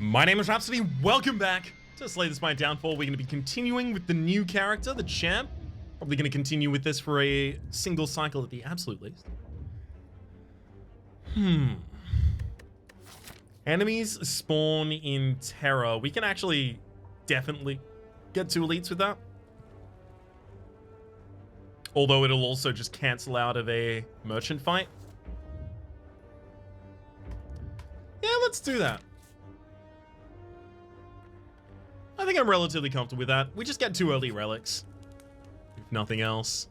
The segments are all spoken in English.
My name is Rhapsody. Welcome back to Slay the Spire Downfall. We're going to be continuing with the new character, the champ. Probably going to continue with this for a single cycle at the absolute least. Enemies spawn in Terror. We can actually definitely get 2 elites with that. Although it'll also just cancel out of a merchant fight. Yeah, let's do that. I think I'm relatively comfortable with that. We just get 2 early relics. If nothing else.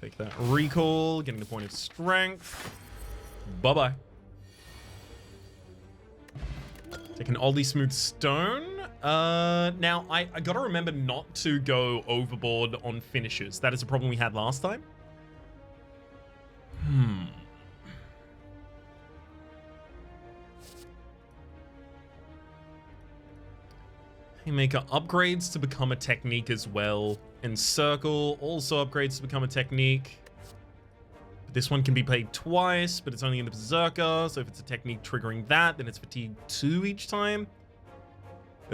Take that recall, getting the point of strength. Bye-bye. Take an oddly smooth stone. Now, I gotta remember not to go overboard on finishes. That is a problem we had last time. Haymaker upgrades to become a technique as well. Encircle also upgrades to become a technique. This one can be played twice, but it's only in the Berserker. So if it's a technique triggering that, then it's Fatigue 2 each time.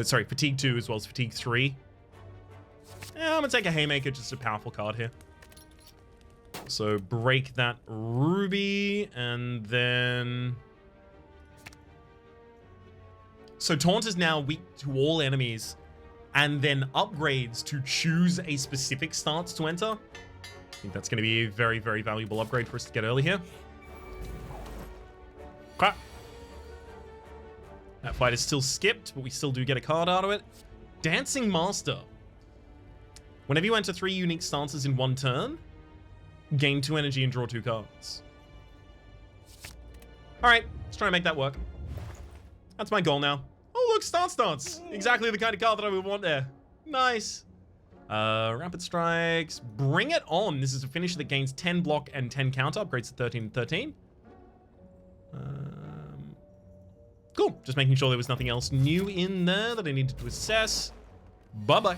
Sorry, Fatigue 2 as well as Fatigue 3. Yeah, I'm gonna take a Haymaker, just a powerful card here. So break that Ruby, and then... So Taunt is now weak to all enemies, and then upgrades to choose a specific stance to enter. I think that's going to be a very, very valuable upgrade for us to get early here. Okay. That fight is still skipped, but we still do get a card out of it. Dancing Master. Whenever you enter 3 unique stances in 1 turn, gain 2 energy and draw 2 cards. Alright, let's try and make that work. That's my goal now. Oh, look, Stance. Exactly the kind of card that I would want there. Nice. Rapid Strikes. Bring it on. This is a finisher that gains 10 block and 10 counter. Upgrades to 13 and 13. Cool. Just making sure there was nothing else new in there that I needed to assess. Bye-bye.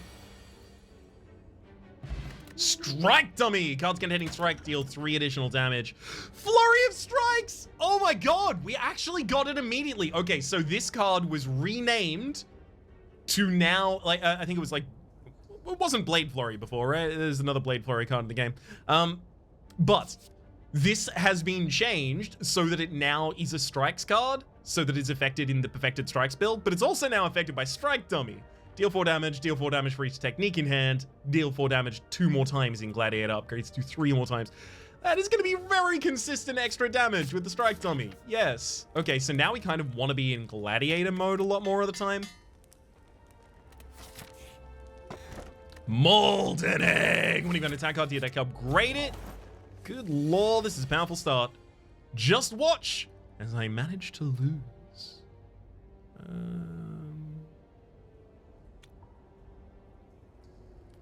Strike Dummy! Cards can hitting strike, deal 3 additional damage. Flurry of Strikes! Oh my god, we actually got it immediately. Okay, so this card was renamed to now, like, I think it was like, it wasn't Blade Flurry before, right? There's another Blade Flurry card in the game. But this has been changed so that it now is a Strikes card, so that it's affected in the Perfected Strikes build, but it's also now affected by Strike Dummy. Deal 4 damage for each technique in hand, deal 4 damage 2 more times in Gladiator, upgrades to 3 more times. That is going to be very consistent extra damage with the Strike Dummy. Yes. Okay, so now we kind of want to be in Gladiator mode a lot more of the time. Molten Egg! When you got an attack card to your deck, upgrade it. Good lord, this is a powerful start. Just watch as I manage to lose.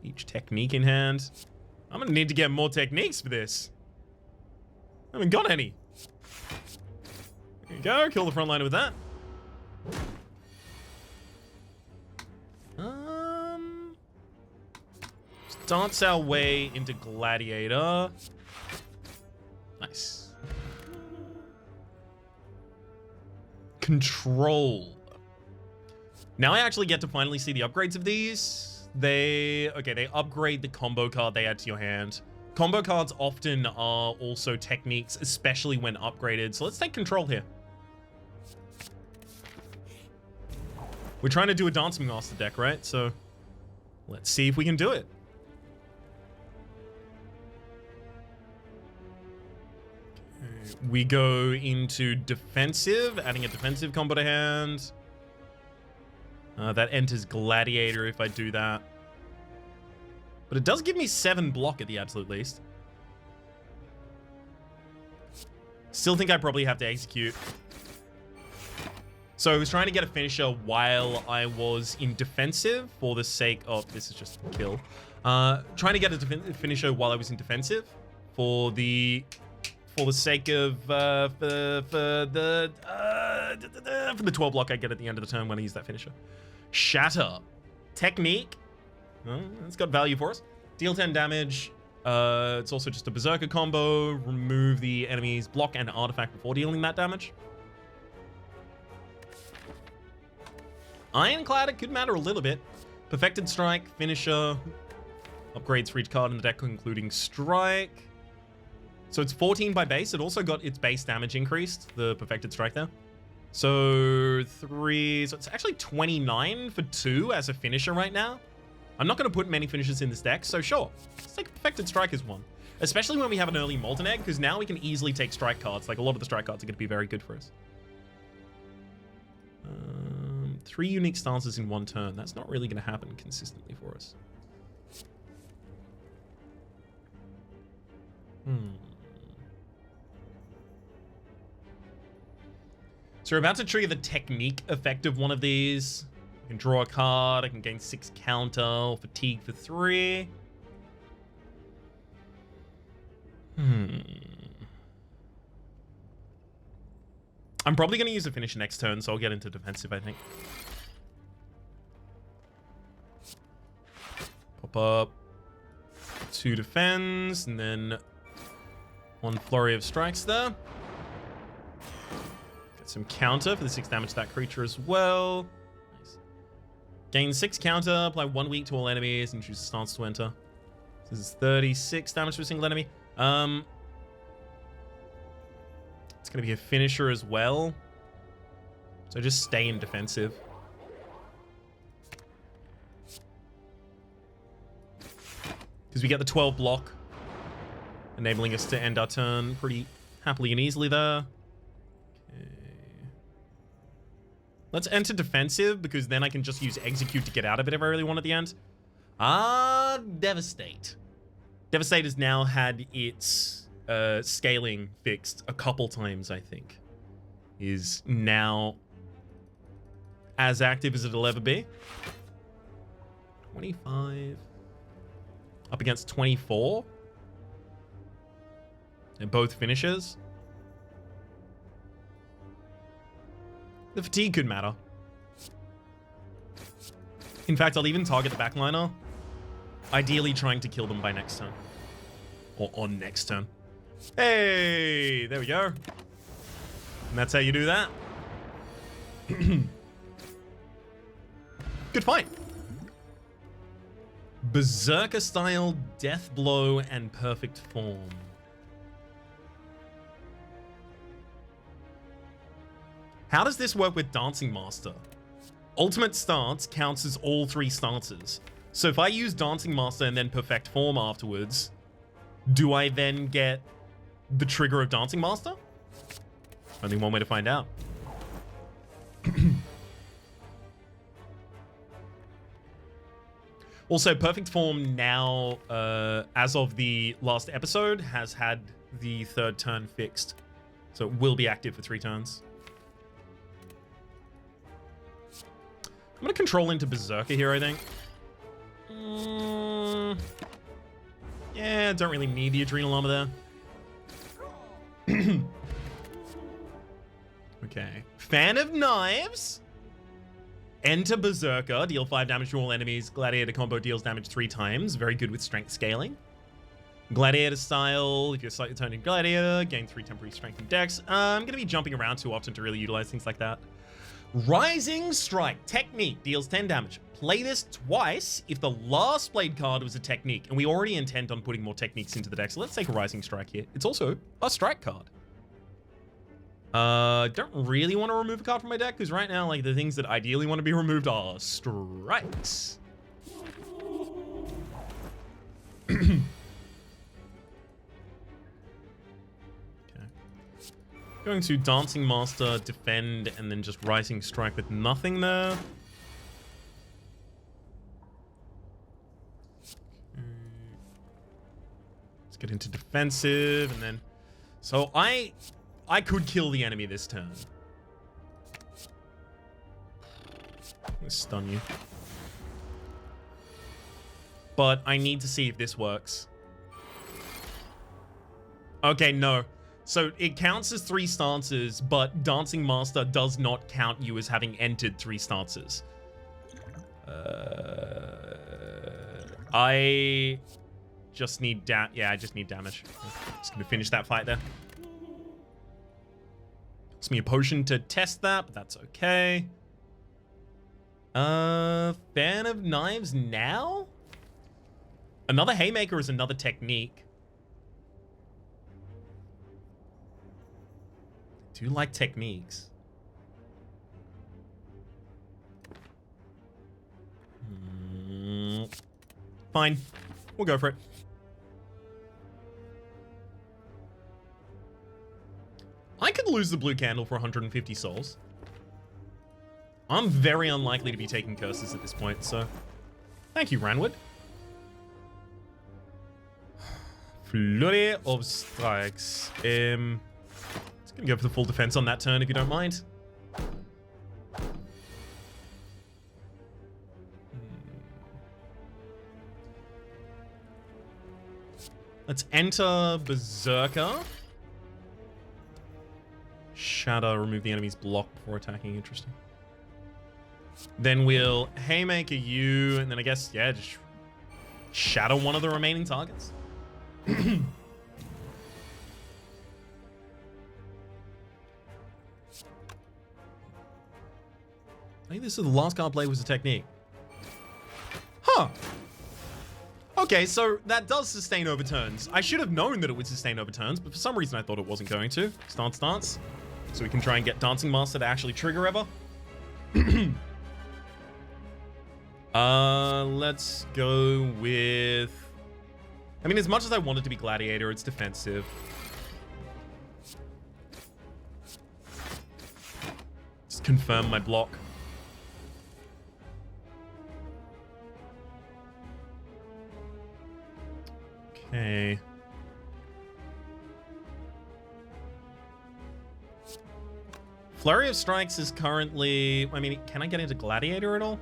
Each technique in hand. I'm gonna need to get more techniques for this. I haven't got any. There you go, kill the frontliner with that. Let's dance our way into Gladiator. Nice. Control. Now I actually get to finally see the upgrades of these. They upgrade the combo card they add to your hand. Combo cards often are also techniques, especially when upgraded. So let's take control here. We're trying to do a Dancing Master deck, right? So let's see if we can do it. Okay, we go into defensive, adding a defensive combo to hand. That enters Gladiator if I do that. But it does give me 7 block at the absolute least. Still think I probably have to execute. So I was trying to get a finisher while I was in defensive for the sake of... This is just a kill. Trying to get a finisher while I was in defensive for the sake of... for the 12 block I get at the end of the turn when I use that finisher. Shatter. Technique. It's got value for us. Deal 10 damage. It's also just a Berserker combo. Remove the enemy's block and artifact before dealing that damage. Ironclad, it could matter a little bit. Perfected Strike, Finisher, upgrades for each card in the deck, including Strike. So it's 14 by base. It also got its base damage increased, the Perfected Strike there. So 3, so it's actually 29 for 2 as a finisher right now. I'm not going to put many finishers in this deck, so sure. Let's take Perfected Strike as one. Especially when we have an early Molten Egg, because now we can easily take strike cards. Like, a lot of the strike cards are going to be very good for us. 3 unique stances in one turn. That's not really going to happen consistently for us. So we're about to trigger the technique effect of one of these. I can draw a card. I can gain 6 counter. Fatigue for 3. I'm probably going to use a finish next turn, so I'll get into defensive, I think. Pop up. 2 defends, and then 1 flurry of strikes there. Get some counter for the 6 damage to that creature as well. Nice. Gain 6 counter, apply 1 weak to all enemies, and choose a stance to enter. This is 36 damage to a single enemy. It's going to be a finisher as well. So just stay in defensive. Because we get the 12 block, enabling us to end our turn pretty happily and easily there. Okay. Let's enter defensive, because then I can just use execute to get out of it if I really want at the end. Devastate. Devastate has now had its scaling fixed a couple times, I think. Is now as active as it'll ever be. 25. Up against 24. And both finishes. The fatigue could matter. In fact, I'll even target the backliner. Ideally trying to kill them by next turn. Or on next turn. Hey, there we go. And that's how you do that. Good fight. Berserker style, death blow, and perfect form. How does this work with Dancing Master? Ultimate stance counts as all 3 stances. So if I use Dancing Master and then perfect form afterwards, do I then get the trigger of Dancing Master? Only one way to find out. Also, Perfect Form now, as of the last episode, has had the 3rd turn fixed. So it will be active for 3 turns. I'm going to control into Berserker here, I think. Yeah, don't really need the Adrenal Armor there. Okay. Fan of Knives. Enter Berserker. Deal 5 damage to all enemies. Gladiator combo deals damage 3 times. Very good with strength scaling. Gladiator style. If you're slightly turned in Gladiator, gain 3 temporary strength and dex. I'm going to be jumping around too often to really utilize things like that. Rising Strike. Technique. Deals 10 damage. Play this twice if the last played card was a technique. And we already intend on putting more techniques into the deck. So let's take a Rising Strike here. It's also a strike card. Don't really want to remove a card from my deck, because right now, like, the things that ideally want to be removed are strikes. Okay. Going to Dancing Master, defend, and then just Rising Strike with nothing there. Let's get into defensive, and then... So I could kill the enemy this turn. Let's stun you. But I need to see if this works. Okay, no. So it counts as 3 stances, but Dancing Master does not count you as having entered 3 stances. I just need I just need damage. Just gonna finish that fight there. It's me a potion to test that, but that's okay. Fan of knives now? Another haymaker is another technique. Do you like techniques? Fine. We'll go for it. I could lose the blue candle for 150 souls. I'm very unlikely to be taking curses at this point, so... Thank you, Ranwood. Flurry of strikes. Just gonna go for the full defense on that turn, if you don't mind. Let's enter Berserker. Shatter, remove the enemy's block before attacking. Interesting. Then we'll Haymaker you, and then I guess, yeah, just shatter one of the remaining targets. I think this is the last card play was a technique. Huh. Okay, so that does sustain overturns. I should have known that it would sustain overturns, but for some reason I thought it wasn't going to. Stance. So we can try and get Dancing Master to actually trigger ever. Let's go with... I mean, as much as I want it to be Gladiator, it's defensive. Just confirm my block. Okay. Flurry of Strikes is currently... I mean, can I get into Gladiator at all?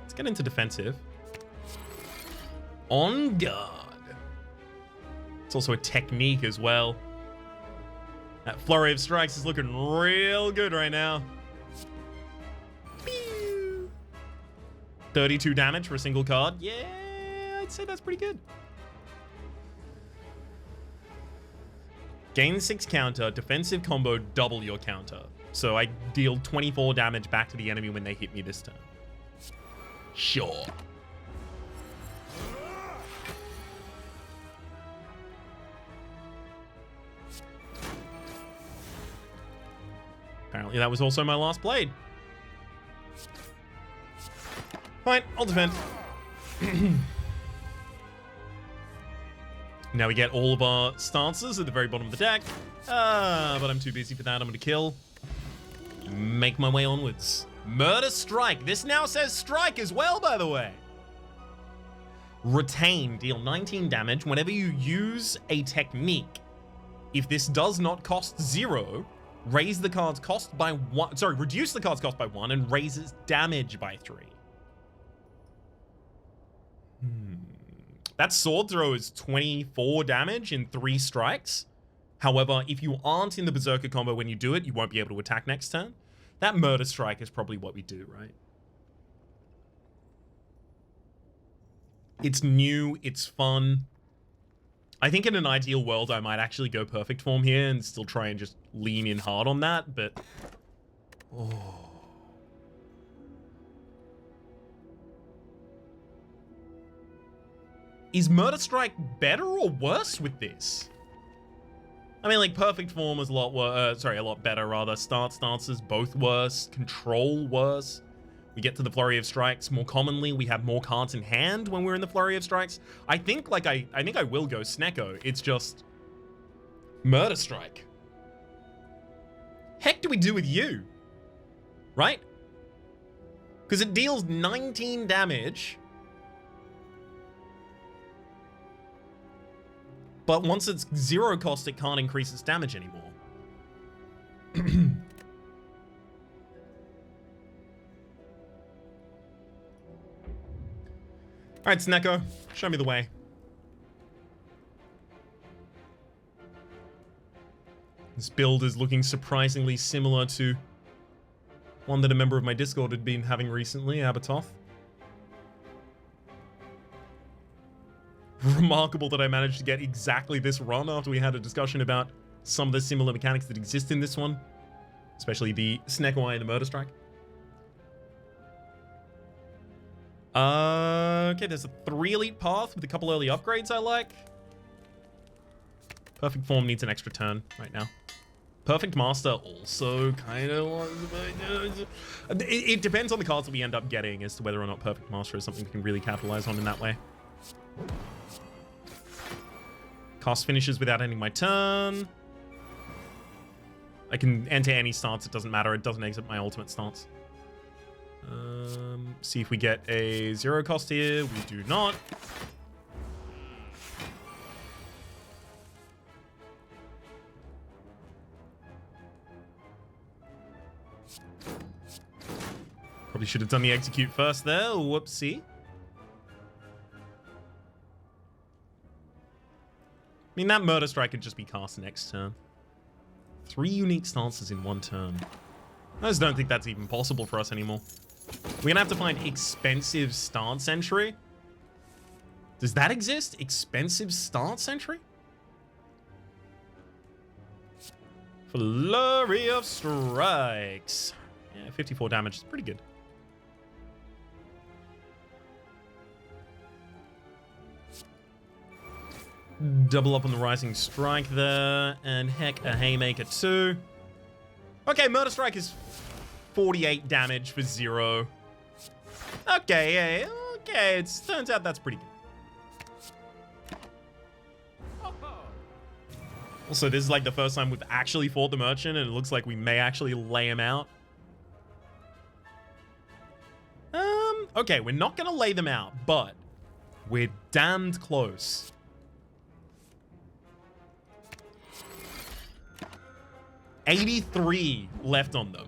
Let's get into defensive. On guard. It's also a technique as well. That Flurry of Strikes is looking real good right now. Pew! 32 damage for a single card. Yeah, I'd say that's pretty good. Gain 6 counter, defensive combo, double your counter. So I deal 24 damage back to the enemy when they hit me this turn. Sure. Apparently that was also my last blade. Fine, I'll defend. Now we get all of our stances at the very bottom of the deck. But I'm too busy for that. I'm going to kill. Make my way onwards. Murder Strike. This now says strike as well, by the way. Retain. Deal 19 damage whenever you use a technique. If this does not cost 0, raise the card's cost by 1. Sorry, reduce the card's cost by 1 and raise its damage by 3. That sword throw is 24 damage in 3 strikes. However, if you aren't in the Berserker combo when you do it, you won't be able to attack next turn. That Murder Strike is probably what we do, right? It's new, it's fun. I think in an ideal world, I might actually go perfect form here and still try and just lean in hard on that, but... Oh... Is Murder Strike better or worse with this? I mean, like, perfect form is a lot worse. Sorry, a lot better, rather. Stances, both worse. Control, worse. We get to the Flurry of Strikes. More commonly, we have more cards in hand when we're in the Flurry of Strikes. I think, like, I think I will go Snecko. It's just... Murder Strike. Heck do we do with you? Right? Because it deals 19 damage... But once it's 0 cost, it can't increase its damage anymore. Alright, Snecko, show me the way. This build is looking surprisingly similar to one that a member of my Discord had been having recently, Abatoth. Remarkable that I managed to get exactly this run after we had a discussion about some of the similar mechanics that exist in this one. Especially the Snecko Eye and the Murder Strike. Okay, there's a 3 elite path with a couple early upgrades I like. Perfect form needs an extra turn right now. Perfect master also kind of wants... It depends on the cards that we end up getting as to whether or not perfect master is something we can really capitalize on in that way. Cast finishes without ending my turn. I can enter any stance, it doesn't matter. It doesn't exit my ultimate stance. See if we get a 0 cost here. We do not. Probably should have done the execute first there. Whoopsie. I mean, that Murder Strike could just be cast next turn. 3 unique stances in 1 turn. I just don't think that's even possible for us anymore. We're gonna have to find expensive stance entry. Does that exist? Expensive stance entry? Flurry of Strikes. Yeah, 54 damage is pretty good. Double up on the Rising Strike there. And heck, a Haymaker too. Okay, Murder Strike is 48 damage for 0. Okay, yeah, okay. It turns out that's pretty good. Also, this is like the first time we've actually fought the Merchant, and it looks like we may actually lay him out. Okay, we're not gonna lay them out, but we're damned close. $83 left on them.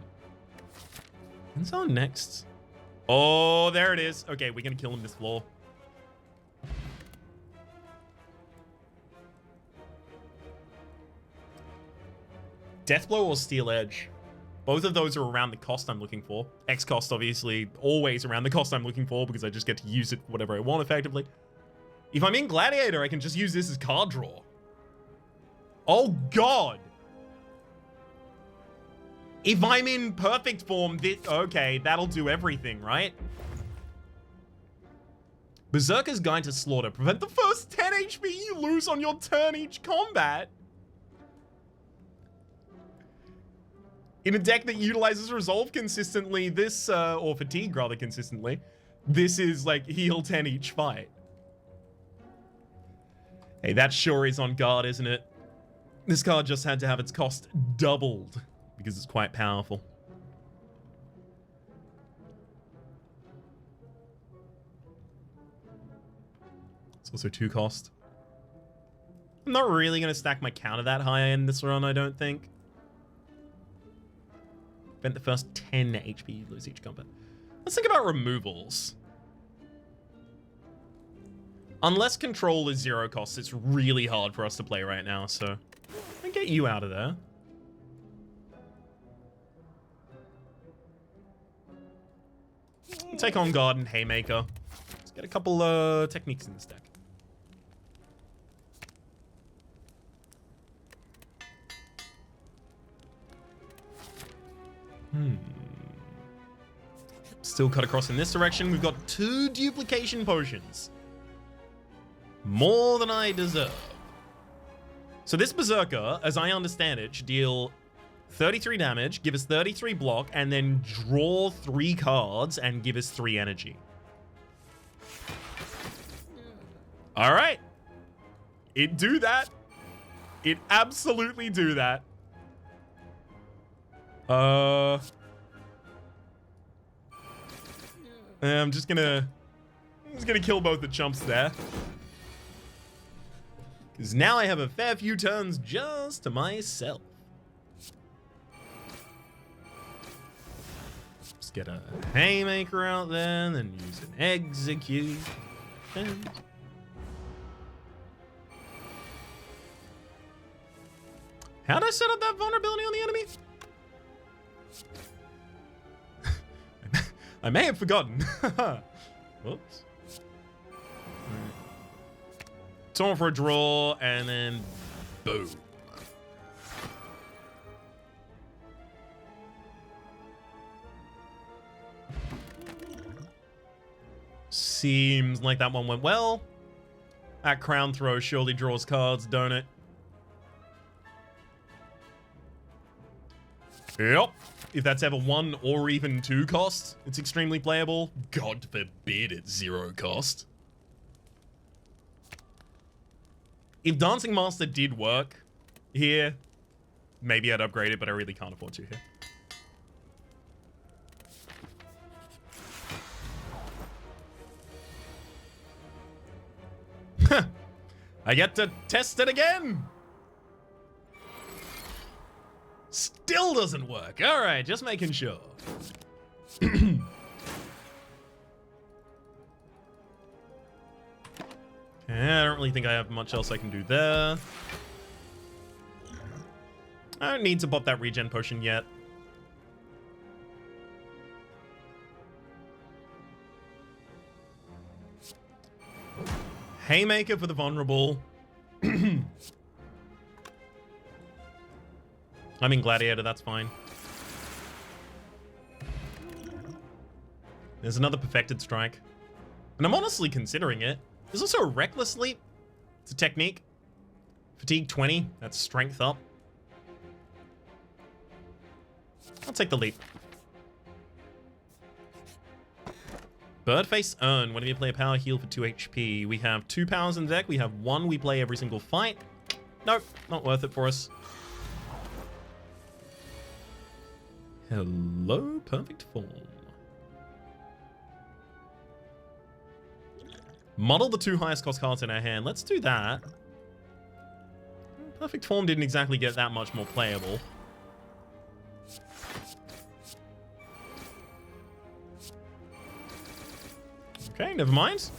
When's our next? Oh, there it is. Okay, we're gonna kill him this floor. Deathblow or Steel Edge? Both of those are around the cost I'm looking for. X cost, obviously, always around the cost I'm looking for because I just get to use it for whatever I want, effectively. If I'm in Gladiator, I can just use this as card draw. Oh, God. If I'm in perfect form, okay, that'll do everything, right? Berserker's Guide to Slaughter. Prevent the first 10 HP you lose on your turn each combat. In a deck that utilizes Resolve consistently, this, or Fatigue rather consistently, this is like heal 10 each fight. Hey, that sure is on guard, isn't it? This card just had to have its cost doubled because it's quite powerful. It's also 2 cost. I'm not really going to stack my counter that high in this run, I don't think. Spent the first 10 HP you lose each combat. Let's think about removals. Unless control is 0 cost, it's really hard for us to play right now, so I'll get you out of there. Take on guard and Haymaker. Let's get a couple techniques in this deck. Still cut across in this direction. We've got 2 duplication potions. More than I deserve. So this Berserker, as I understand it, should deal 33 damage, give us 33 block, and then draw 3 cards and give us 3 energy. All right. It do that. It absolutely do that. I'm just gonna kill both the chumps there. Because now I have a fair few turns just to myself. Just get a Haymaker out there, and then use an Execute. How'd I set up that vulnerability on the enemy? I may have forgotten. Whoops. Torn for a draw, and then boom. Seems like that one went well. That crown throw surely draws cards, don't it? Yep. If that's ever 1 or even 2 cost, it's extremely playable. God forbid it's 0 cost. If Dancing Master did work here, maybe I'd upgrade it, but I really can't afford to here. I get to test it again! Still doesn't work. All right, just making sure. Okay, I don't really think I have much else I can do there. I don't need to pop that regen potion yet. Haymaker for the vulnerable. I'm in Gladiator, that's fine. There's another Perfected Strike. And I'm honestly considering it. There's also a Reckless Leap. It's a technique. Fatigue 20, that's strength up. I'll take the leap. Birdface Urn. Whenever you play a power heal for 2 HP. We have 2 powers in the deck. We have 1 we play every single fight. Nope, not worth it for us. Hello, Perfect Form. Muddle the 2 highest cost cards in our hand. Let's do that. Perfect Form didn't exactly get that much more playable. Okay, never mind.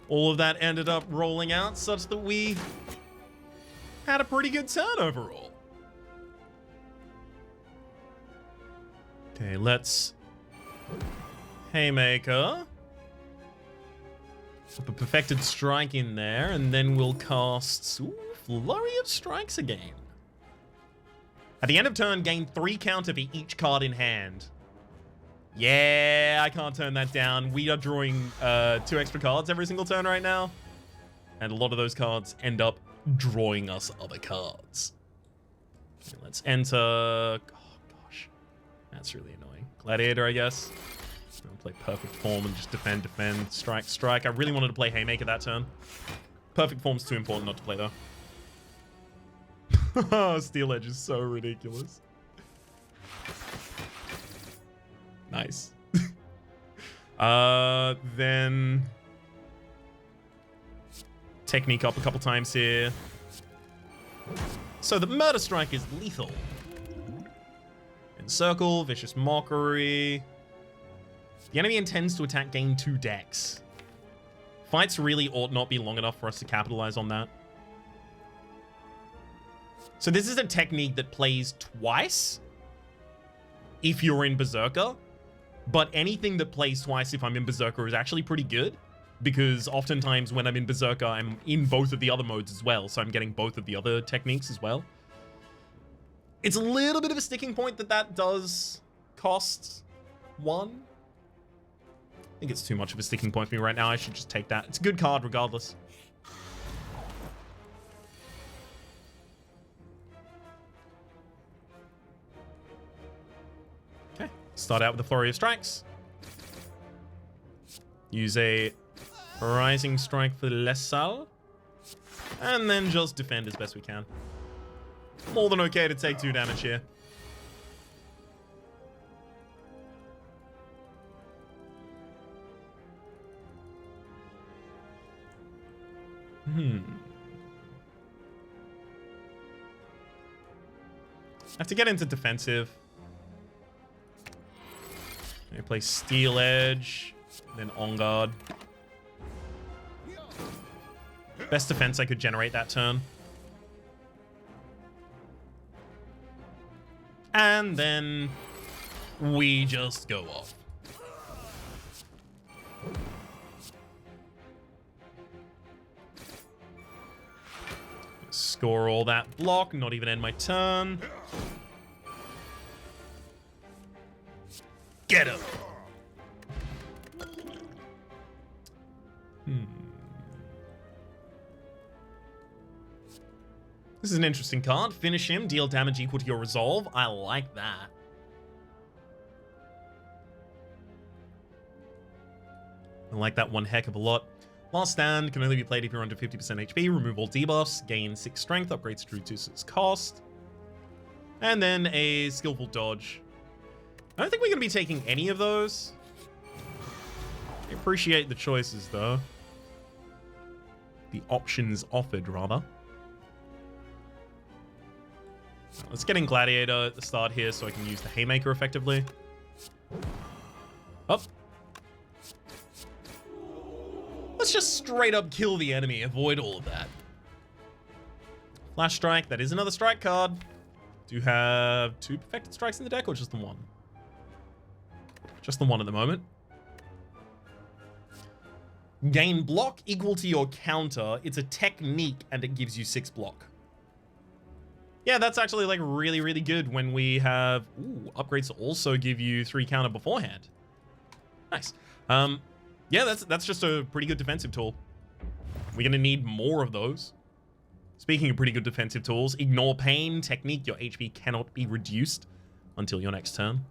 All of that ended up rolling out such that we had a pretty good turn overall. Okay, let's Haymaker. Put a Perfected Strike in there, and then we'll cast Flurry of Strikes again. At the end of turn, gain 3 counter for each card in hand. Yeah, I can't turn that down. We are drawing 2 extra cards every single turn right now. And a lot of those cards end up drawing us other cards. Okay, let's enter... Oh, gosh. That's really annoying. Gladiator, I guess. I'll play Perfect Form and just defend, strike, strike. I really wanted to play Haymaker that turn. Perfect Form's too important not to play, though. Steel Edge is so ridiculous. Nice. Then... Technique up a couple times here. So the Murder Strike is lethal. Encircle, Vicious Mockery. The enemy intends to attack, gain 2 decks. Fights really ought not be long enough for us to capitalize on that. So this is a technique that plays twice if you're in Berserker. But anything that plays twice if I'm in Berserker is actually pretty good. Because oftentimes when I'm in Berserker, I'm in both of the other modes as well. So I'm getting both of the other techniques as well. It's a little bit of a sticking point that does cost 1. I think it's too much of a sticking point for me right now. I should just take that. It's a good card regardless. Okay. Start out with the Flurry of Strikes. Use a Rising Strike for Lessal. And then just defend as best we can. More than okay to take 2 damage here. I have to get into defensive. I play Steel Edge, then On Guard. Best defense I could generate that turn. And then we just go off. Score all that block, not even end my turn. Get him. This is an interesting card. Finish him, deal damage equal to your resolve. I like that. I like that one heck of a lot. Last Stand can only be played if you're under 50% HP. Remove all debuffs. Gain 6 strength. Upgrades to reduce its cost. And then a skillful dodge. I don't think we're going to be taking any of those. I appreciate the choices, though. The options offered, rather. Let's get in Gladiator at the start here so I can use the Haymaker effectively. Up. Let's just straight up kill the enemy. Avoid all of that. Flash Strike. That is another strike card. Do you have 2 perfected strikes in the deck or just the 1? Just the 1 at the moment. Gain block equal to your counter. It's a technique and it gives you 6 block. Yeah, that's actually like really, really good when we have upgrades to also give you 3 counter beforehand. Nice. Yeah, that's just a pretty good defensive tool. We're gonna need more of those. Speaking of pretty good defensive tools, Ignore Pain technique. Your HP cannot be reduced until your next turn.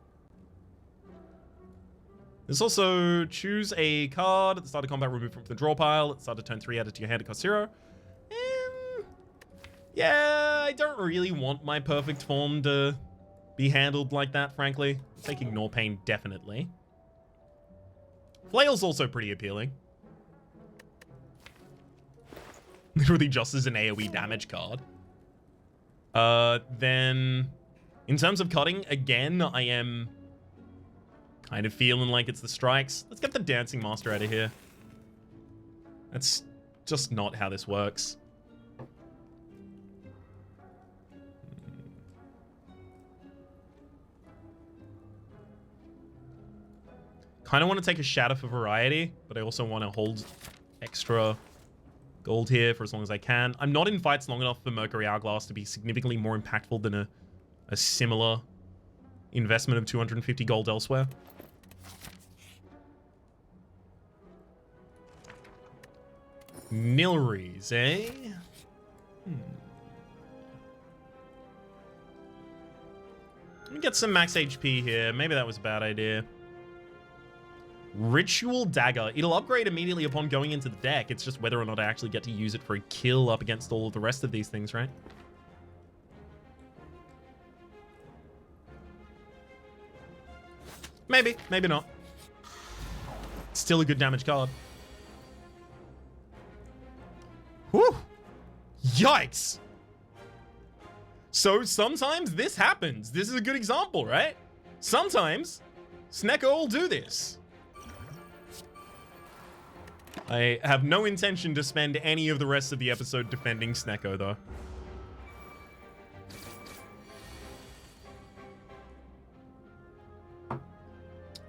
There's also choose a card at the start of combat, remove from the draw pile. At the start of turn 3, add it to your hand, it costs 0. Yeah, I don't really want my perfect form to be handled like that, frankly. I'll take Ignore Pain, definitely. Flail's also pretty appealing. Literally just as an AoE damage card. Then, in terms of cutting, again, I am kind of feeling like it's the strikes. Let's get the Dancing Master out of here. That's just not how this works. Kind of want to take a Shatter for variety, but I also want to hold extra gold here for as long as I can. I'm not in fights long enough for Mercury Hourglass to be significantly more impactful than a similar investment of 250 gold elsewhere. Nilries, eh? Let me get some max HP here. Maybe that was a bad idea. Ritual Dagger. It'll upgrade immediately upon going into the deck. It's just whether or not I actually get to use it for a kill up against all of the rest of these things, right? Maybe. Maybe not. Still a good damage card. Whew! Yikes! So sometimes this happens. This is a good example, right? Sometimes Snecko will do this. I have no intention to spend any of the rest of the episode defending Snecko, though.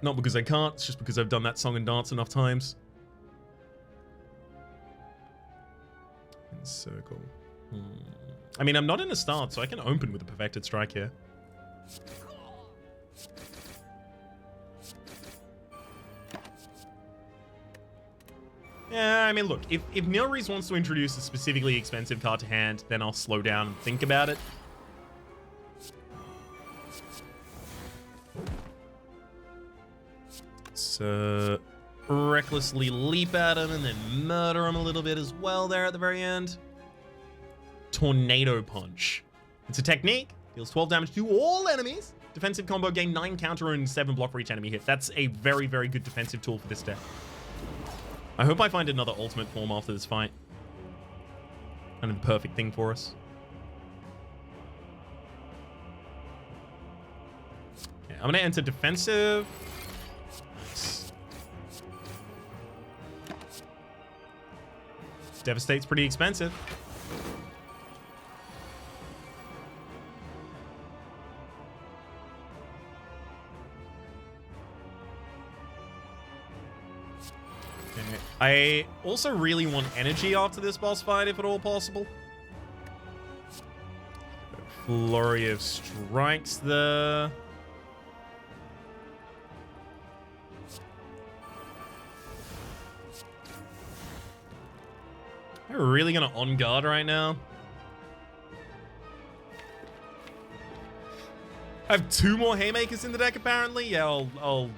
Not because I can't, it's just because I've done that song and dance enough times. Encircle. I mean, I'm not in a start, so I can open with a perfected strike here. Yeah, I mean, look, if Nilries wants to introduce a specifically expensive card to hand, then I'll slow down and think about it. So, recklessly leap at him and then murder him a little bit as well there at the very end. Tornado Punch. It's a technique. Deals 12 damage to all enemies. Defensive combo, gain 9 counter and 7 block for each enemy hit. That's a very, very good defensive tool for this deck. I hope I find another ultimate form after this fight. Kind of the perfect thing for us. Okay, I'm going to enter defensive. Nice. Devastate's pretty expensive. I also really want energy after this boss fight, if at all possible. Flurry of strikes there. We're really gonna on guard right now. I have 2 more haymakers in the deck apparently. Yeah, I'll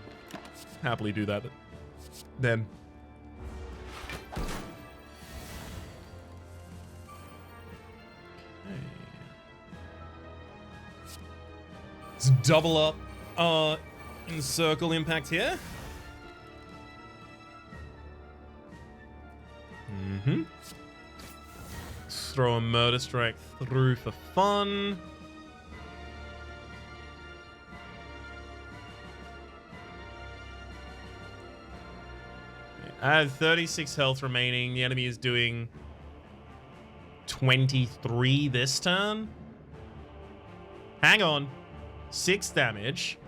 happily do that then. Okay. Let's double up encircle impact here. Let's throw a murder strike through for fun. I have 36 health remaining. The enemy is doing 23 this turn. Hang on. 6 damage.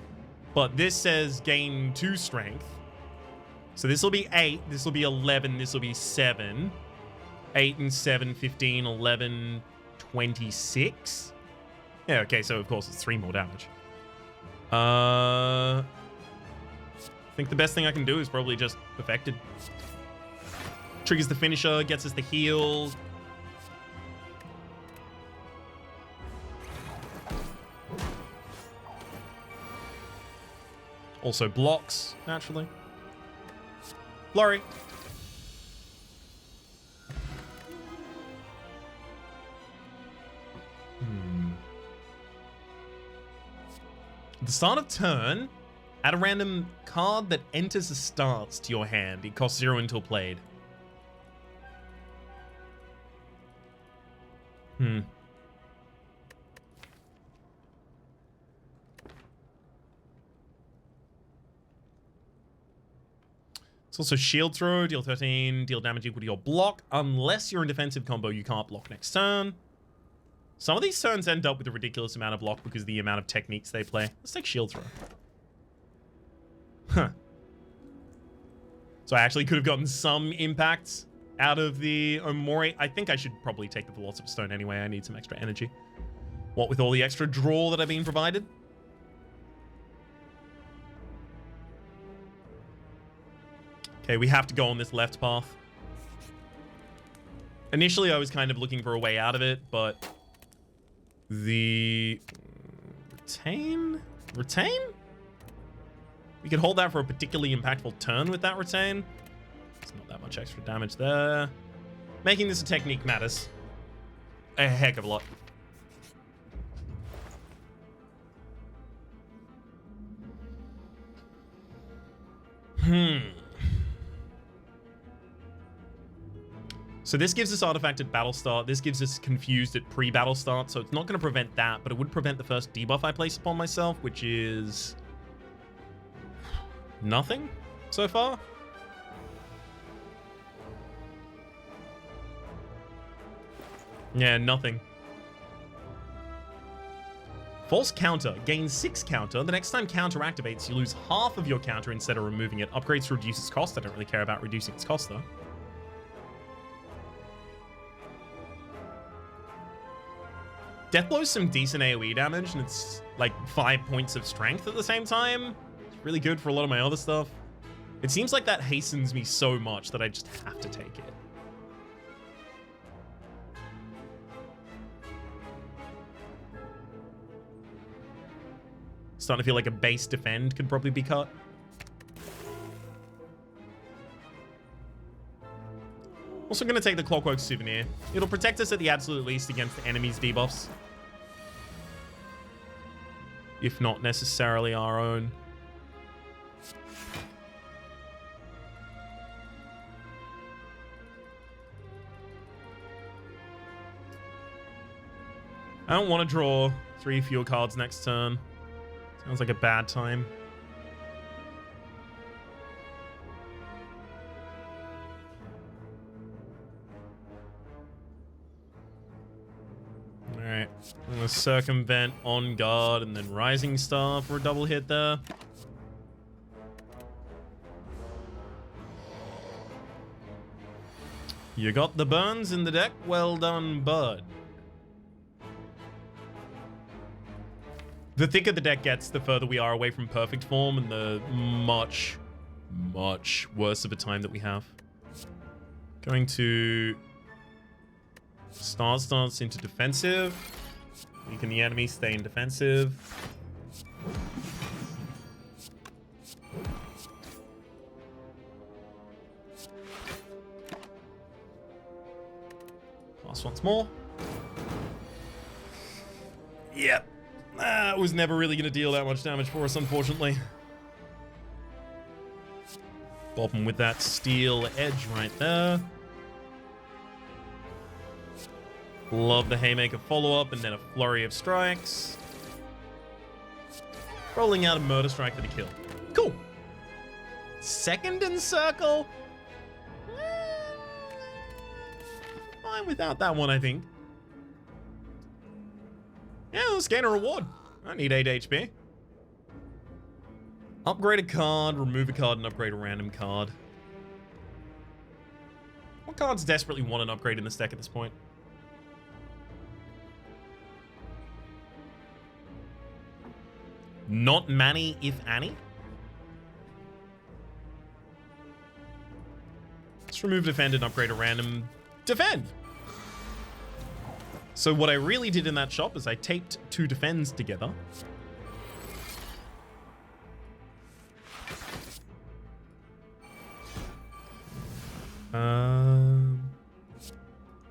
But this says gain 2 strength. So this will be 8. This will be 11. This will be 7. 8 and 7, 15, 11, 26. Yeah, okay, so of course it's 3 more damage. I think the best thing I can do is probably just Perfected. Triggers the finisher, gets us the heal. Also blocks, naturally. Flurry. At the start of turn, add a random card that enters the starts to your hand. It costs 0 until played. It's also shield throw, deal 13, deal damage equal to your block. Unless you're in defensive combo, you can't block next turn. Some of these turns end up with a ridiculous amount of block because of the amount of techniques they play. Let's take shield throw. Huh. So I actually could have gotten some impact out of the Omori. I think I should probably take the Philosopher's Stone anyway. I need some extra energy. What with all the extra draw that I've been provided? Okay, we have to go on this left path. Initially, I was kind of looking for a way out of it, but the retain? Retain? We could hold that for a particularly impactful turn with that retain. It's not that much extra damage there. Making this a technique matters a heck of a lot. So this gives us artifact at battle start. This gives us confused at pre-battle start. So it's not going to prevent that, but it would prevent the first debuff I place upon myself, which is nothing so far. Yeah, nothing. False counter. Gains 6 counter. The next time counter activates, you lose half of your counter instead of removing it. Upgrades to reduce its cost. I don't really care about reducing its cost, though. Deathblow's some decent AoE damage, and it's like 5 points of strength at the same time. It's really good for a lot of my other stuff. It seems like that hastens me so much that I just have to take it. Starting to feel like a base defend could probably be cut. Also going to take the Clockwork Souvenir. It'll protect us at the absolute least against the enemy's debuffs. If not necessarily our own. I don't want to draw 3 fewer cards next turn. Sounds like a bad time. Alright. I'm going to circumvent On Guard and then Rising Star for a double hit there. You got the burns in the deck. Well done, bud. The thicker the deck gets, the further we are away from perfect form and the much, much worse of a time that we have. Going to Stance into defensive. Weaken the enemy, stay in defensive. Pass once more. Yep. That was never really going to deal that much damage for us, unfortunately. Bop him with that steel edge right there. Love the Haymaker follow-up and then a flurry of strikes. Rolling out a murder strike for the kill. Cool. Second in circle. Fine without that one, I think. Yeah, let's gain a reward. I need 8 HP. Upgrade a card, remove a card, and upgrade a random card. What cards desperately want an upgrade in this deck at this point? Not Manny, if Annie. Let's remove defend and upgrade a random defend. So what I really did in that shop is I taped 2 defends together.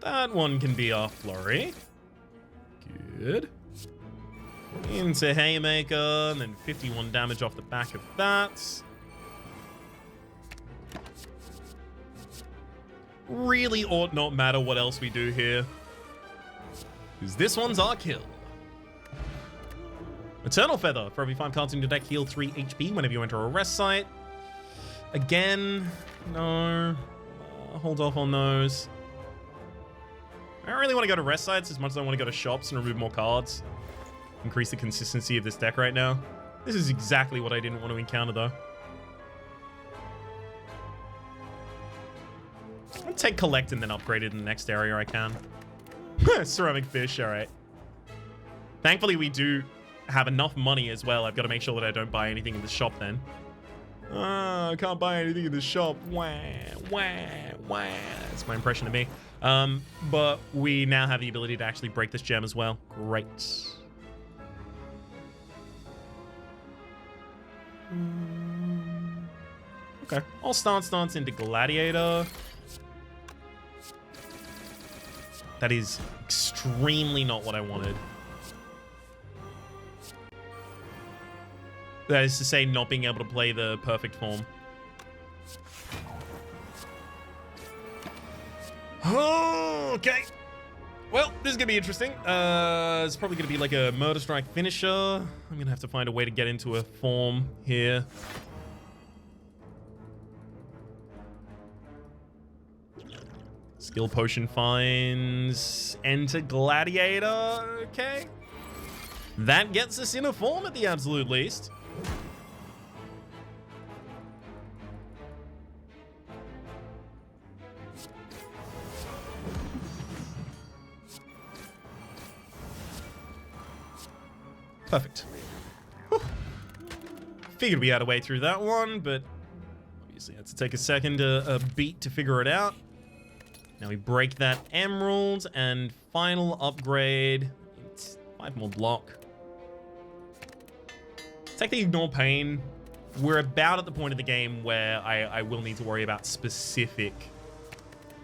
That one can be our flurry. Good. Into Haymaker, and then 51 damage off the back of that. Really ought not matter what else we do here, because this one's our kill. Eternal Feather. For every 5 cards in your deck, heal 3 HP whenever you enter a rest site. Again, no. Hold off on those. I don't really want to go to rest sites as much as I want to go to shops and remove more cards. Increase the consistency of this deck right now. This is exactly what I didn't want to encounter, though. I'll take collect and then upgrade it in the next area I can. Ceramic fish, alright. Thankfully, we do have enough money as well. I've got to make sure that I don't buy anything in the shop then. I can't buy anything in the shop. Wah, wah, wah. That's my impression of me. But we now have the ability to actually break this gem as well. Great. Okay, I'll stance into Gladiator. That is extremely not what I wanted. That is to say, not being able to play the perfect form. Okay. Well, this is going to be interesting. It's probably going to be like a Murder Strike finisher. I'm going to have to find a way to get into a form here. Skill Potion finds Enter Gladiator. Okay. That gets us in a form at the absolute least. Perfect. Whew. Figured we had a way through that one, but obviously had to take a second, a beat to figure it out. Now we break that emerald and final upgrade. It's 5 more block. Take the Ignore Pain. We're about at the point of the game where I will need to worry about specific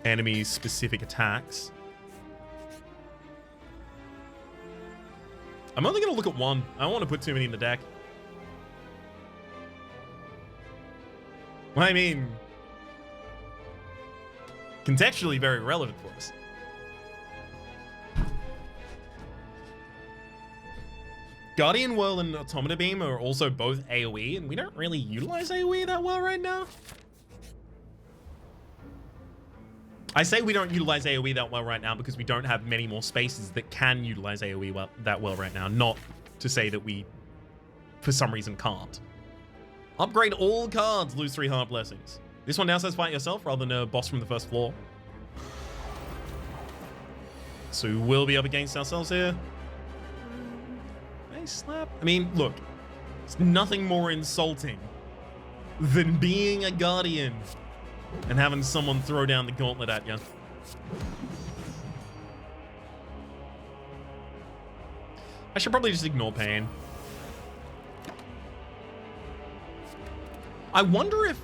enemies, specific attacks. I'm only going to look at one. I don't want to put too many in the deck. I mean, contextually very relevant for us. Guardian Whirl and Automata Beam are also both AoE, and we don't really utilize AoE that well right now. I say we don't utilize AoE that well right now because we don't have many more spaces that can utilize AoE that well right now. Not to say that we, for some reason, can't. Upgrade all cards, lose 3 Heart Blessings. This one now says fight yourself rather than a boss from the first floor. So we'll be up against ourselves here. Face slap. I mean, look, it's nothing more insulting than being a Guardian and having someone throw down the gauntlet at you. I should probably just ignore pain. I wonder if...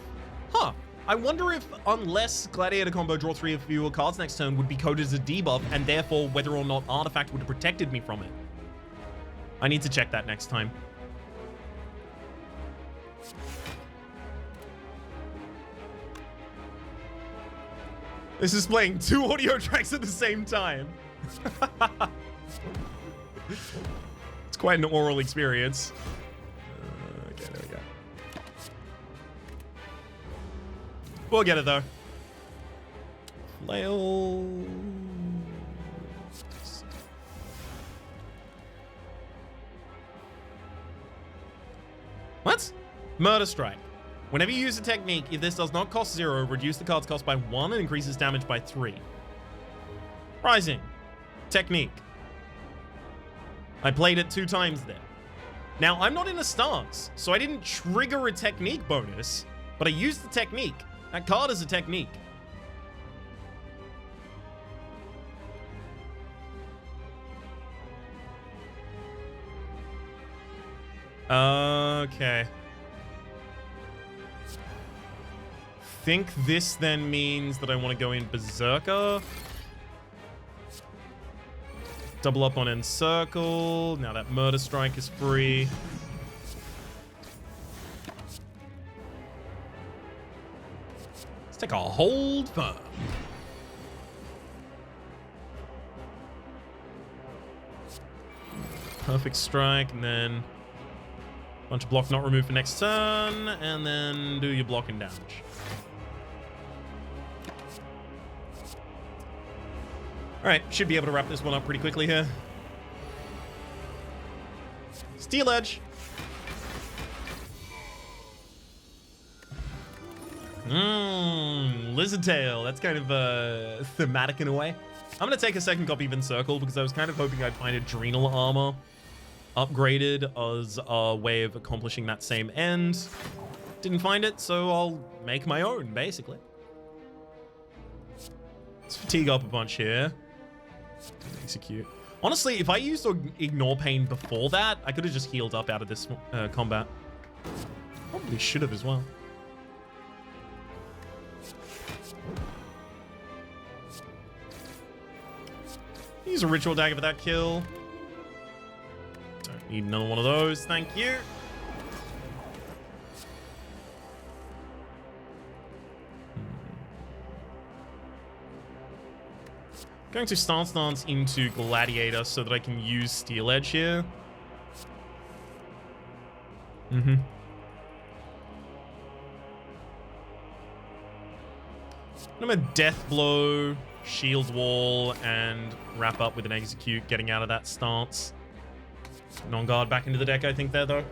I wonder if, unless Gladiator combo draw 3 or fewer cards next turn, would be coded as a debuff, and therefore whether or not Artifact would have protected me from it. I need to check that next time. This is playing 2 audio tracks at the same time. It's quite an oral experience. Okay, there we go. We'll get it, though. Flail. What? Murder Strike. Whenever you use a technique, if this does not cost 0, reduce the card's cost by 1 and increases damage by 3. Rising. Technique. I played it 2 times there. Now, I'm not in a stance, so I didn't trigger a technique bonus, but I used the technique. That card is a technique. Okay. Think this then means that I want to go in Berserker. Double up on Encircle. Now that Murder Strike is free. Let's take a hold firm. Perfect Strike, and then bunch of block not removed for next turn, and then do your blocking damage. Alright, should be able to wrap this one up pretty quickly here. Steel Edge. Lizard Tail. That's kind of thematic in a way. I'm going to take a second copy of Encircle because I was kind of hoping I'd find Adrenal Armor upgraded as a way of accomplishing that same end. Didn't find it, so I'll make my own, basically. Let's fatigue up a bunch here. Execute. Honestly, if I used Ignore Pain before that, I could have just healed up out of this combat. Probably should have as well. Use a Ritual Dagger for that kill. Don't need another one of those, thank you. Going to stance into Gladiator so that I can use Steel Edge here. I'm a Death Blow, Shield Wall, and wrap up with an Execute, getting out of that stance. Non-guard back into the deck, I think, there, though.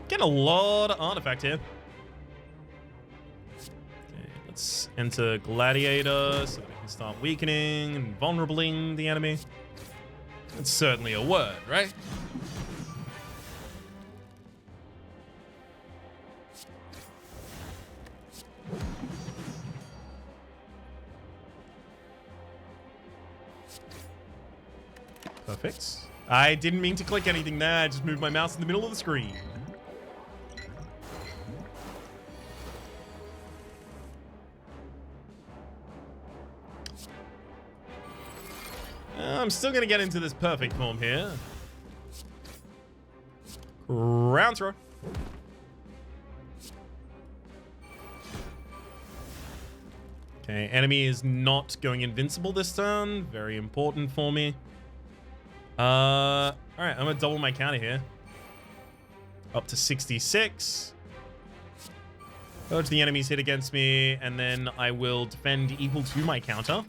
Getting a lot of artifact here. Okay, let's enter Gladiator so that we can start weakening and vulnerabling the enemy. That's certainly a word, right? Perfect. I didn't mean to click anything there. I just moved my mouse in the middle of the screen. I'm still going to get into this perfect form here. Round throw. Okay, enemy is not going invincible this turn. Very important for me. Alright, I'm going to double my counter here. Up to 66. Urge the enemy's hit against me, and then I will defend equal to my counter.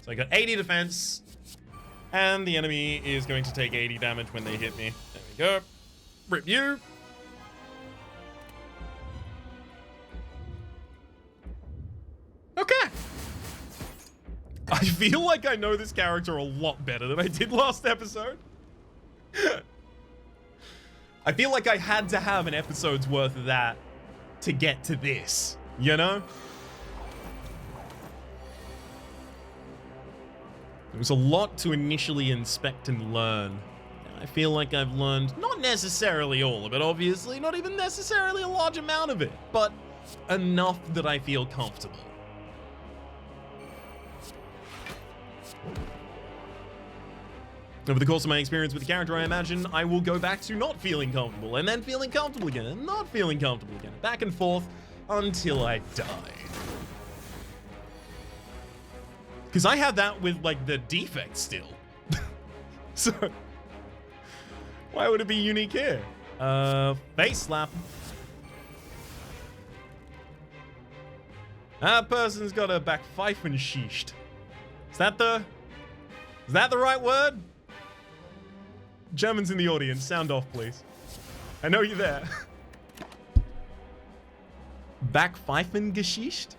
So I got 80 defense. And the enemy is going to take 80 damage when they hit me. There we go. Rip you. Okay. I feel like I know this character a lot better than I did last episode. I feel like I had to have an episode's worth of that to get to this, you know? There was a lot to initially inspect and learn. I feel like I've learned not necessarily all of it, obviously, not even necessarily a large amount of it, but enough that I feel comfortable. Over the course of my experience with the character, I imagine I will go back to not feeling comfortable, and then feeling comfortable again, and not feeling comfortable again, back and forth until I die. Because I have that with, like, the defect still. So, why would it be unique here? Face slap. That person's got a back pfeifen sheesht. Is that the right word? Germans in the audience, sound off, please. I know you're there. Back pfeifen geschicht?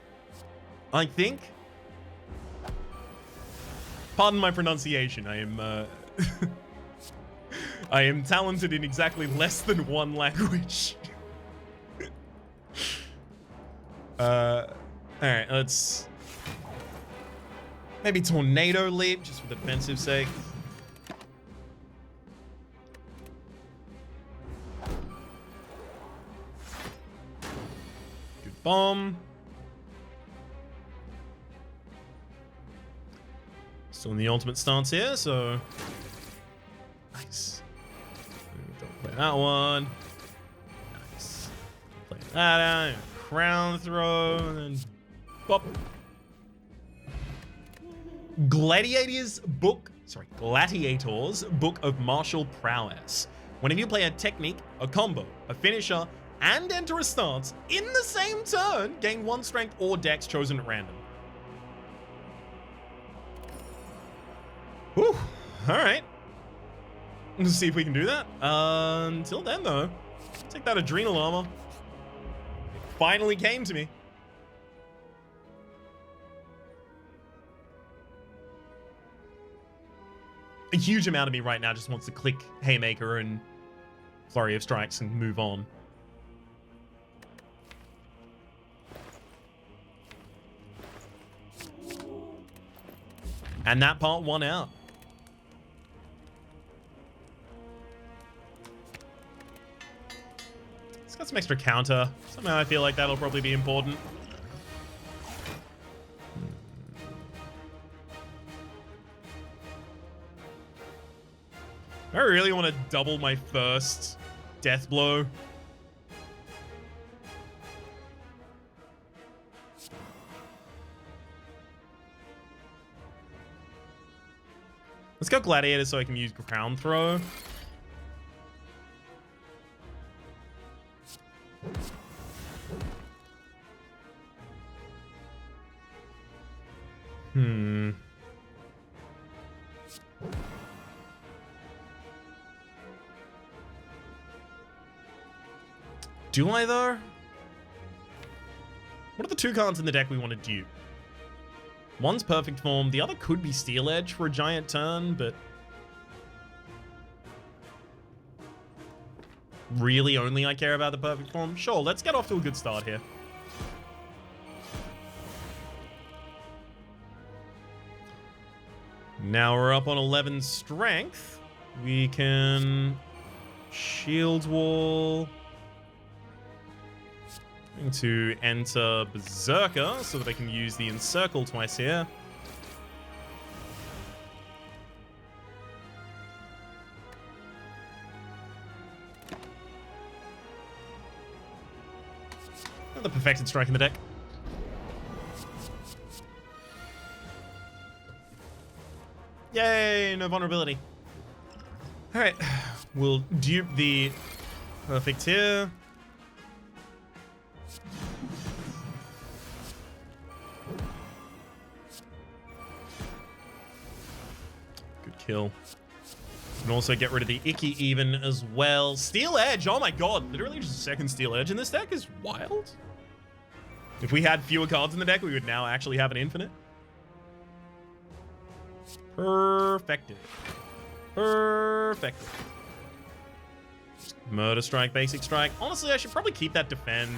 I think. Pardon my pronunciation. I am, I am talented in exactly less than one language. Alright, let's... maybe Tornado Leap, just for the defensive sake. Good bomb. Still in the ultimate stance here, so... nice. Don't play that one. Nice. Play that out. Crown throw, and then... bop. Gladiator's Book of Martial Prowess. Whenever you play a technique, a combo, a finisher, and enter a stance in the same turn, gain 1 strength or dex chosen at random. Whew. Alright. Let's see if we can do that. Until then, though, take that adrenal armor. It finally came to me. A huge amount of me right now just wants to click Haymaker and Flurry of Strikes and move on. And that part won out. It's got some extra counter. Somehow I feel like that'll probably be important. I really want to double my first death blow. Let's go Gladiator so I can use Crown Throw. Do I, though? What are the 2 cards in the deck we want to dupe? One's Perfect Form, the other could be Steel Edge for a giant turn, but... really only I care about the Perfect Form? Sure, let's get off to a good start here. Now we're up on 11 strength. We can... Shield Wall... Going to enter Berserker so that I can use the Encircle twice here. Another Perfected Strike in the deck. Yay, no vulnerability. Alright, we'll dupe the Perfect here. Kill. And also get rid of the Icky even as well. Steel Edge, oh my god. Literally just a second Steel Edge in this deck is wild. If we had fewer cards in the deck, we would now actually have an infinite. Perfected. Perfected. Just Murder strike, basic strike. Honestly, I should probably keep that defend.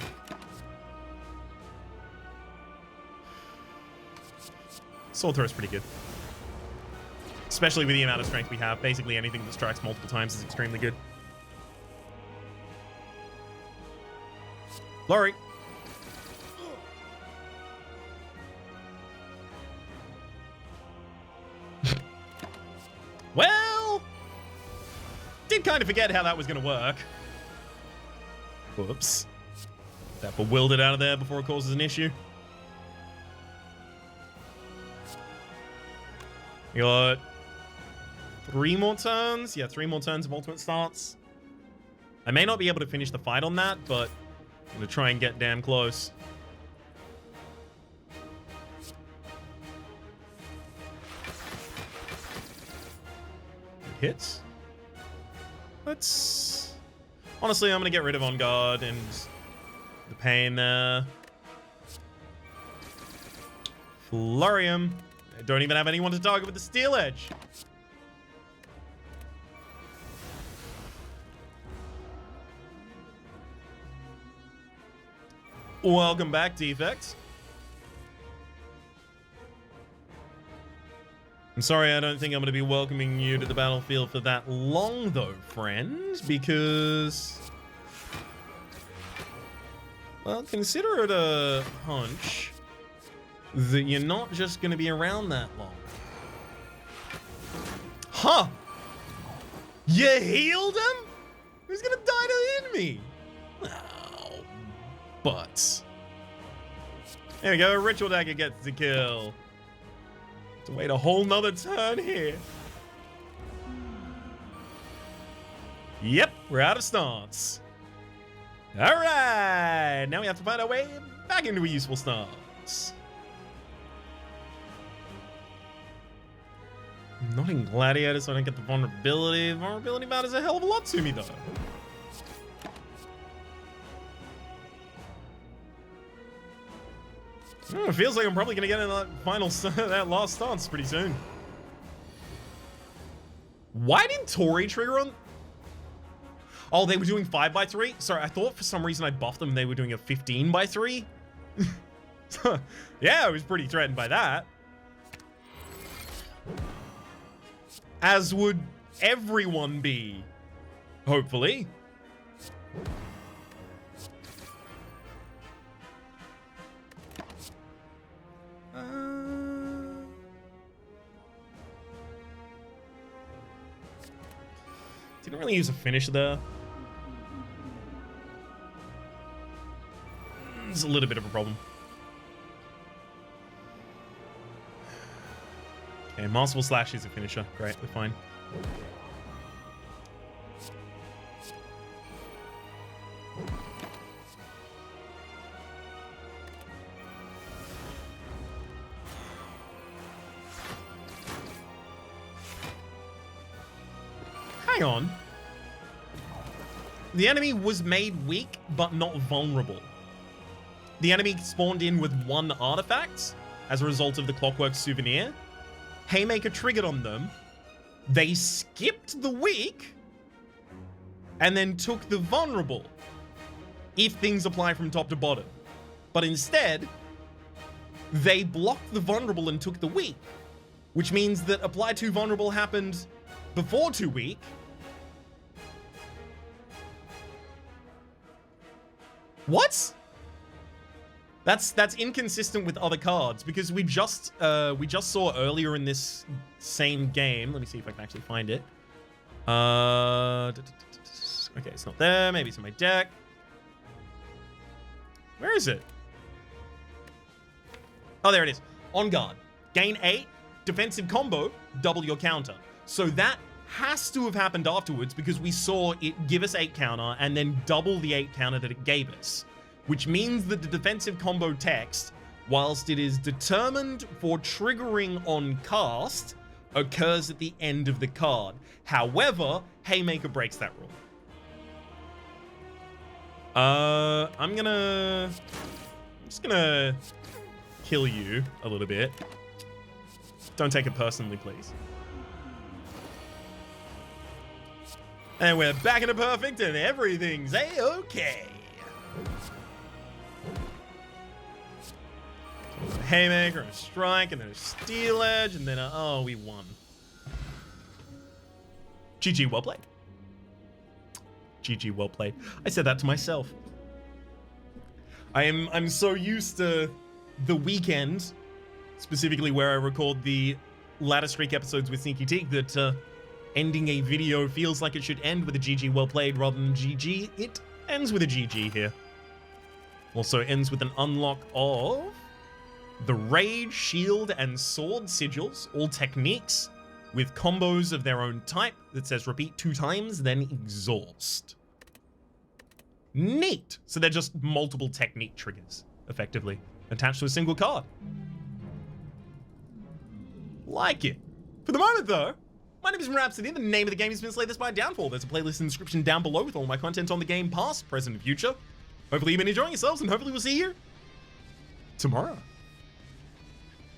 Sword throw is pretty good. Especially with the amount of strength we have. Basically anything that strikes multiple times is extremely good. Flurry. Well, did kind of forget how that was going to work. Whoops. That bewildered out of there before it causes an issue. We got 3 more turns. Yeah, 3 more turns of ultimate starts. I may not be able to finish the fight on that, but I'm going to try and get damn close. It hits. Let's... Honestly, I'm going to get rid of On Guard and the pain there. Flurry him. I don't even have anyone to target with the Steel Edge. Welcome back, Defect. I'm sorry, I don't think I'm going to be welcoming you to the battlefield for that long, though, friend, because... Well, consider it a hunch that you're not just going to be around that long. Huh! You healed him? Who's going to die to the enemy? Oh, but... There we go, Ritual Dagger gets the kill. To wait a whole nother turn here. Yep, we're out of stance. All right, now we have to find our way back into a useful stance. Not in Gladiator, so I don't get the vulnerability. Vulnerability matters a hell of a lot to me, though. It feels like I'm probably going to get in that final, that last stance pretty soon. Why did Tori trigger on? Oh, they were doing 5x3? Sorry, I thought for some reason I buffed them and they were doing a 15x3. Yeah, I was pretty threatened by that. As would everyone be. Hopefully. Didn't really use a finish there. It's a little bit of a problem. Okay, Masterful Slash is a finisher. Great, we're fine. Hang on. The enemy was made weak, but not vulnerable. The enemy spawned in with 1 artifact as a result of the Clockwork Souvenir. Haymaker triggered on them. They skipped the weak and then took the vulnerable if things apply from top to bottom. But instead, they blocked the vulnerable and took the weak, which means that apply to vulnerable happened before 2 weak. What? That's inconsistent with other cards because we just saw earlier in this same game. Let me see if I can actually find it. Okay, it's not there. Maybe it's in my deck. Where is it? Oh, there it is. On guard. Gain 8. Defensive combo. Double your counter. So that has to have happened afterwards because we saw it give us 8 counter and then double the 8 counter that it gave us. Which means that the defensive combo text, whilst it is determined for triggering on cast, occurs at the end of the card. However, Haymaker breaks that rule. I'm just gonna kill you a little bit. Don't take it personally, please. And we're back into perfect and everything's a-okay. A haymaker, a strike, and then a steel edge, and then oh, we won. GG, well played. GG, well played. I said that to myself. I'm so used to the weekend, specifically where I record the ladder streak episodes with Sneaky Teak, that ending a video feels like it should end with a GG well played rather than GG. It ends with a GG here. Also ends with an unlock of the Rage, Shield, and Sword sigils, all techniques with combos of their own type that says repeat 2 times, then exhaust. Neat. So they're just multiple technique triggers, effectively, attached to a single card. Like it. For the moment, though, my name is Rhapsody. The name of the game has been Slay the Spire Downfall. There's a playlist in the description down below with all my content on the game, past, present, and future. Hopefully you've been enjoying yourselves, and hopefully we'll see you tomorrow.